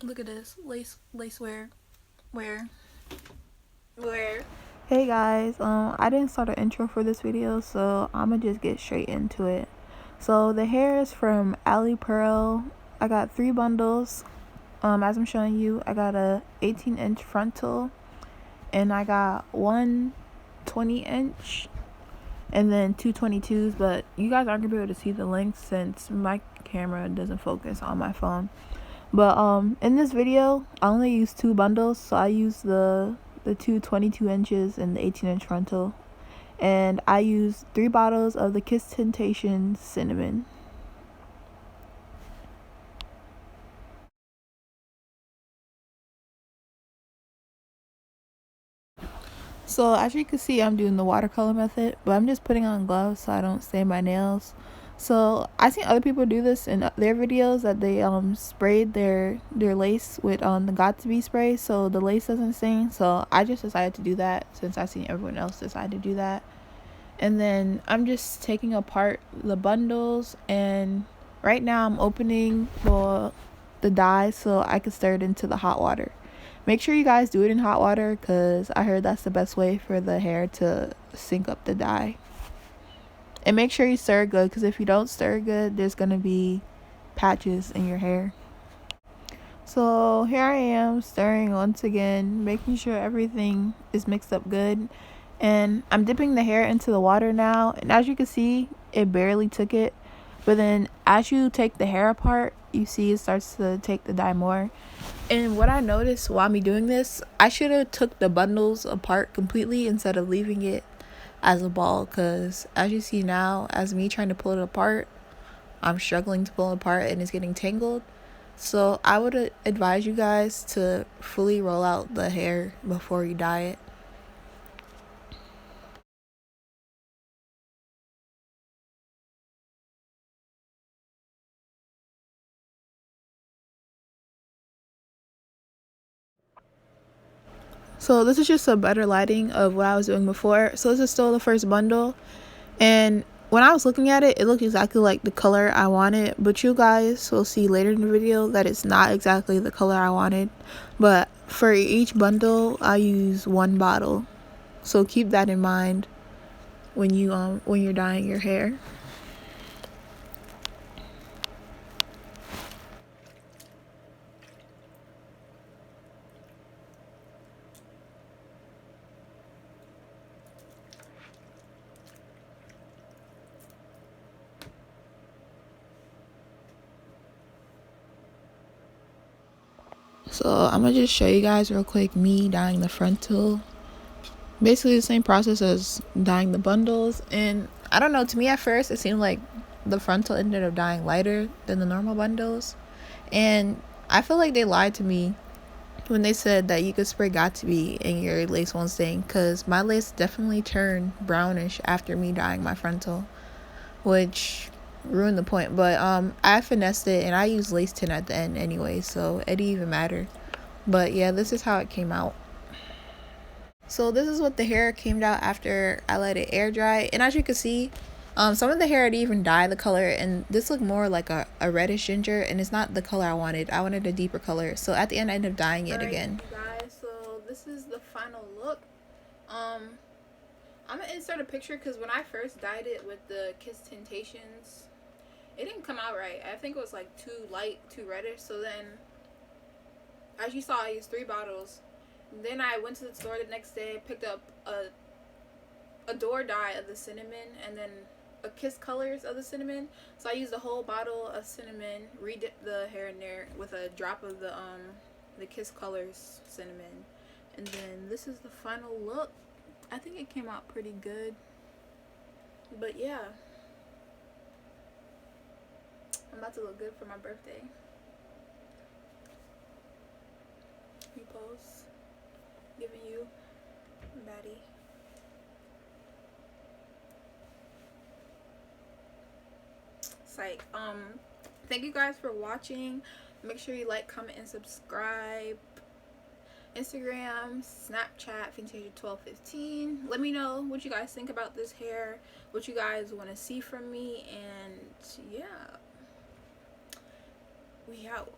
Look at this lace wear. Where? Hey guys, I didn't start an intro for this video, so I'ma just get straight into it. So the hair is from Alipearl. I got 3 bundles. As I'm showing you, I got a 18-inch frontal, and I got one 20-inch, and then two 22s. But you guys aren't gonna be able to see the length since my camera doesn't focus on my phone. But in this video, I only used 2 bundles, so I used the two 22 inches and the 18-inch frontal, and I used 3 bottles of the Kiss Temptation cinnamon. So as you can see, I'm doing the watercolor method, but I'm just putting on gloves so I don't stain my nails. So I seen other people do this in their videos, that they sprayed their lace with the got to be spray so the lace doesn't stain. So I just decided to do that since I seen everyone else decide to do that. And then I'm just taking apart the bundles, and right now I'm opening the dye so I can stir it into the hot water. Make sure you guys do it in hot water, because I heard that's the best way for the hair to sink up the dye. And make sure you stir good, because if you don't stir good, there's going to be patches in your hair. So here I am stirring once again, making sure everything is mixed up good. And I'm dipping the hair into the water now, and as you can see, it barely took it. But then as you take the hair apart, you see it starts to take the dye more. And what I noticed while me doing this, I should have took the bundles apart completely instead of leaving it as a ball, because as you see now, as me trying to pull it apart, I'm struggling to pull it apart and it's getting tangled. So I would advise you guys to fully roll out the hair before you dye it. So this is just a better lighting of what I was doing before. So this is still the first bundle, and when I was looking at it, it looked exactly like the color I wanted, but you guys will see later in the video that it's not exactly the color I wanted. But for each bundle, I use 1 bottle, so keep that in mind when you're dyeing your hair. So I'm gonna just show you guys real quick me dyeing the frontal. Basically the same process as dyeing the bundles, and I don't know, to me at first it seemed like the frontal ended up dyeing lighter than the normal bundles, and I feel like they lied to me when they said that you could spray got to be and your lace won't stain, because my lace definitely turned brownish after me dyeing my frontal, which ruined the point. But I finessed it and I used lace tint at the end anyway, so it didn't even matter. But yeah, this is how it came out. So this is what the hair came out after I let it air dry, and as you can see, some of the hair didn't even dye the color, and this looked more like a reddish ginger, and it's not the color I wanted. I wanted a deeper color, so at the end I ended up dyeing it again. Guys, so this is the final look. I'm gonna insert a picture because when I first dyed it with the Kiss Temptations, it didn't come out right. I think it was like too light, too reddish. So then, as you saw, I used 3 bottles. Then I went to the store the next day, picked up a door dye of the cinnamon, and then a Kiss colors of the cinnamon. So I used a whole bottle of cinnamon, re-dipped the hair in there with a drop of the Kiss colors cinnamon, and then this is the final look. I think it came out pretty good, but yeah, I'm about to look good for my birthday. Me pose, giving you baddie. Psych. Thank you guys for watching. Make sure you like, comment, and subscribe. Instagram, Snapchat, Fantasia 1215. Let me know what you guys think about this hair, what you guys want to see from me, and yeah, we out.